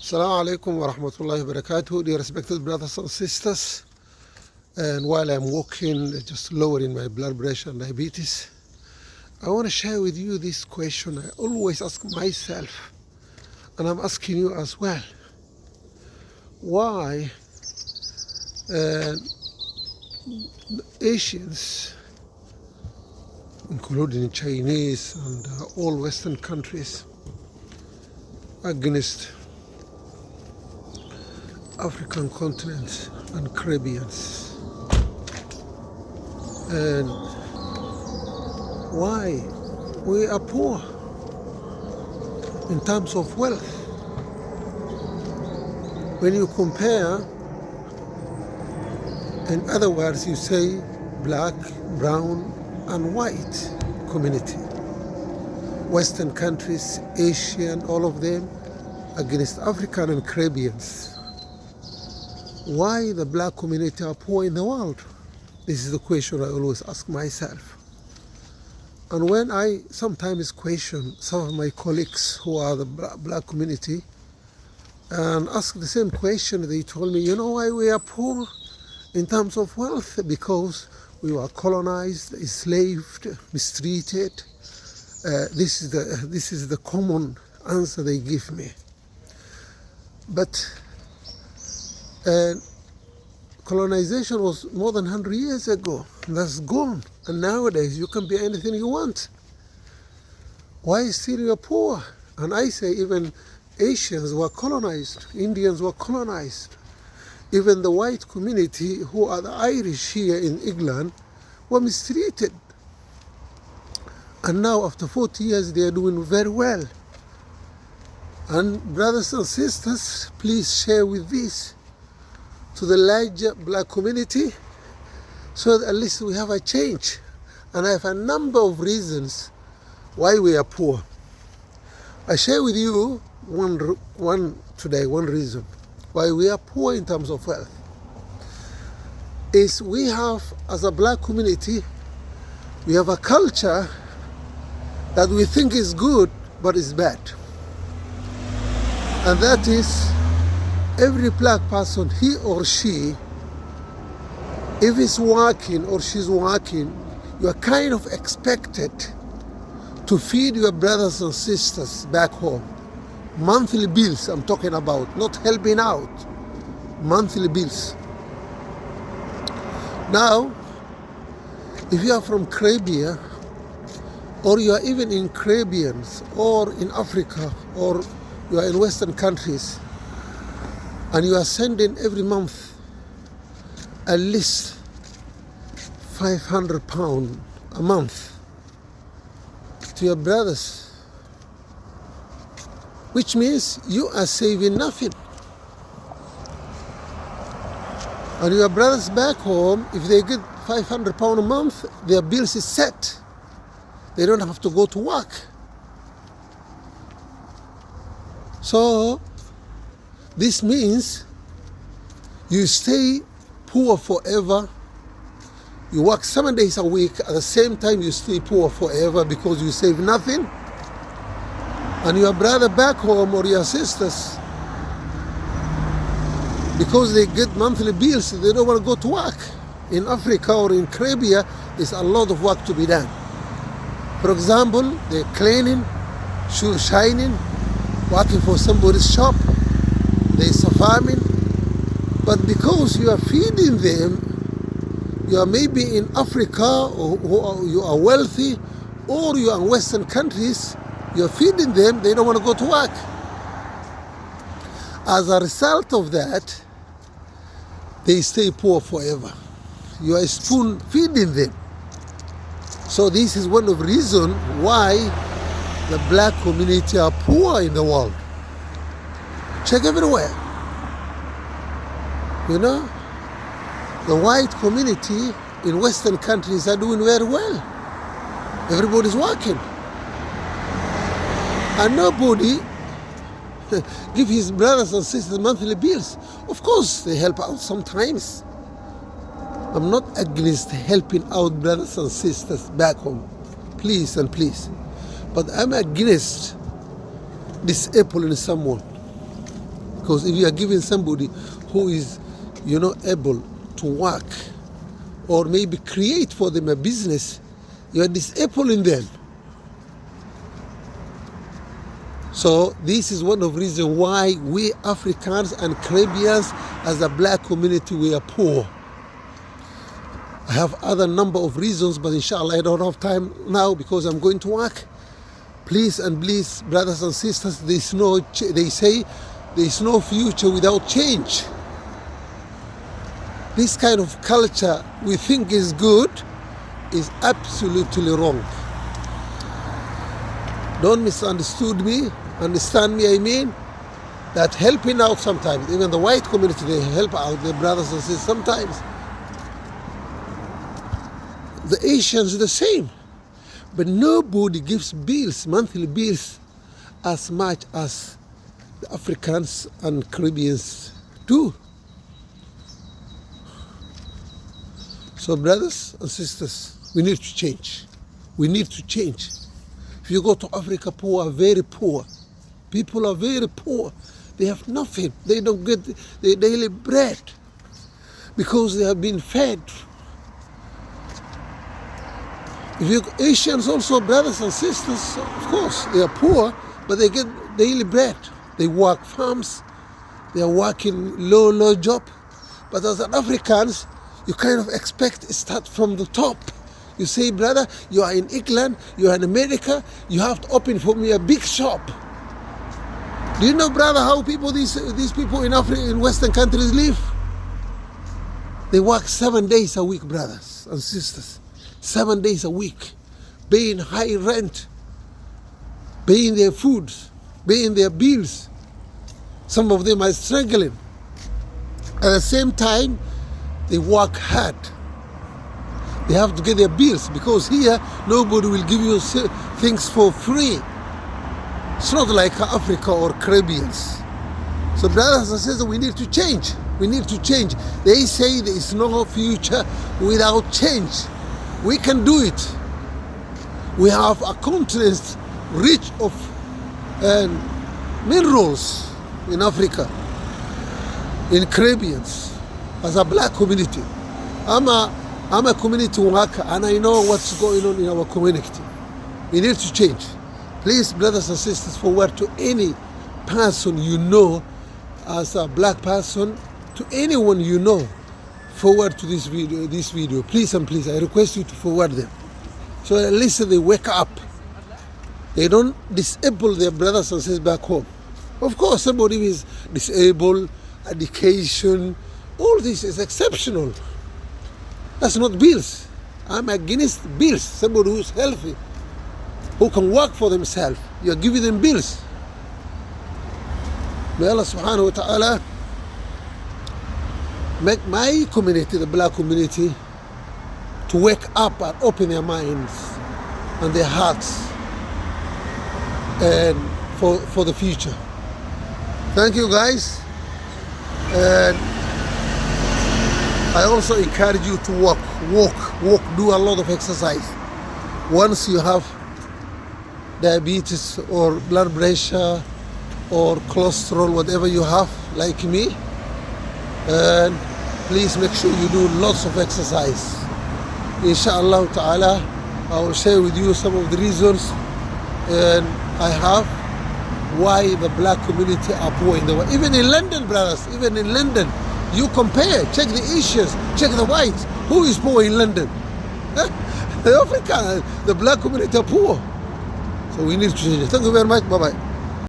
Assalamu alaikum wa rahmatullahi wa barakatuh, dear respected brothers and sisters. And while I'm walking, just lowering my blood pressure and diabetes, I want to share with you this question I always ask myself, and I'm asking you as well. Why Asians, including Chinese and all Western countries, against African continent and Caribbeans, and why we are poor in terms of wealth? When you compare, in other words, you say black, brown, and white community, Western countries, Asian, all of them, against African and Caribbeans. Why the black community are poor in the world? This is the question I always ask myself. And when I sometimes question some of my colleagues who are the black community and ask the same question, they told me, you know why we are poor in terms of wealth? Because we were colonized, enslaved, mistreated. This is the common answer they give me. But colonization was more than 100 years ago. That's gone. And nowadays you can be anything you want. Why still you're poor? And I say even Asians were colonized, Indians were colonized. Even the white community who are the Irish here in England were mistreated. And now after 40 years they are doing very well. And brothers and sisters, please share with this to the larger black community so that at least we have a change. And I have a number of reasons why we are poor. I share with you one reason why we are poor in terms of wealth is we have, as a black community, we have a culture that we think is good but is bad. And that is every black person, he or she, if he's working or she's working, you are kind of expected to feed your brothers and sisters back home. Monthly bills I'm talking about, not helping out. Monthly bills. Now, if you are from Caribbean, or you are even in Caribbeans, or in Africa, or you are in Western countries, and you are sending every month at least £500 a month to your brothers, which means you are saving nothing. And your brothers back home, if they get £500 a month, their bills is set. They don't have to go to work. So this means you stay poor forever. You work 7 days a week, at the same time you stay poor forever because you save nothing. And your brother back home or your sisters, because they get monthly bills, they don't want to go to work. In Africa or in Caribbean, there's a lot of work to be done. For example, they're cleaning, shoe shining, working for somebody's shop, there's a farming. But because you are feeding them, you are maybe in Africa, or you are wealthy, or you are in Western countries, you are feeding them, they don't want to go to work. As a result of that, they stay poor forever. You are spoon feeding them. So this is one of the reasons why the black community are poor in the world. Check everywhere. You know, the white community in Western countries are doing very well. Everybody's working. And nobody give his brothers and sisters monthly bills. Of course, they help out sometimes. I'm not against helping out brothers and sisters back home. Please and please. But I'm against disabling someone. Because if you are giving somebody who is, able to work or maybe create for them a business, you are disabling them. So this is one of the reasons why we Africans and Caribbeans as a black community, we are poor. I have other number of reasons, but inshallah I don't have time now because I'm going to work. Please and please, brothers and sisters, they say there's no future without change. This kind of culture we think is good is absolutely wrong. Don't misunderstand me. Understand me, I mean that helping out sometimes, even the white community, they help out their brothers and sisters sometimes. The Asians are the same. But nobody gives bills, monthly bills, as much as the Africans and Caribbeans do. So brothers and sisters, we need to change. We need to change. If you go to Africa, poor are very poor. People are very poor. They have nothing. They don't get their daily bread because they have been fed. If you Asians also, brothers and sisters, of course, they are poor, but they get daily bread. They work farms. They are working low job. But as an Africans, you kind of expect to start from the top. You say, brother, you are in England, you are in America, you have to open for me a big shop. Do you know, brother, how these people in Western countries live? They work 7 days a week, brothers and sisters. 7 days a week, paying high rent, paying their food, paying their bills. Some of them are struggling. At the same time, they work hard. They have to get their bills because here, nobody will give you things for free. It's not like Africa or Caribbeans. So brothers and sisters, we need to change. We need to change. They say there is no future without change. We can do it. We have a continent rich of minerals in Africa, in Caribbeans, as a black community. I'm a community worker and I know what's going on in our community. We need to change. Please, brothers and sisters, forward to any person you know as a black person, to anyone you know, forward to this video. Please and please, I request you to forward them. So at least they wake up. They don't disable their brothers and sisters back home. Of course, somebody who is disabled, education, all this is exceptional. That's not bills. I'm against bills. Somebody who's healthy, who can work for themselves, you're giving them bills. May Allah subhanahu wa ta'ala make my community, the black community, to wake up and open their minds and their hearts and for the future. Thank you guys. And I also encourage you to walk, do a lot of exercise. Once you have diabetes or blood pressure or cholesterol, whatever you have, like me, and please make sure you do lots of exercise. Inshallah ta'ala, I will share with you some of the reasons and I have why the black community are poor in the world. Even in London, brothers, even in London, you compare, check the Asians, check the whites. Who is poor in London? The African, the black community are poor. So we need to change it. Thank you very much. Bye-bye.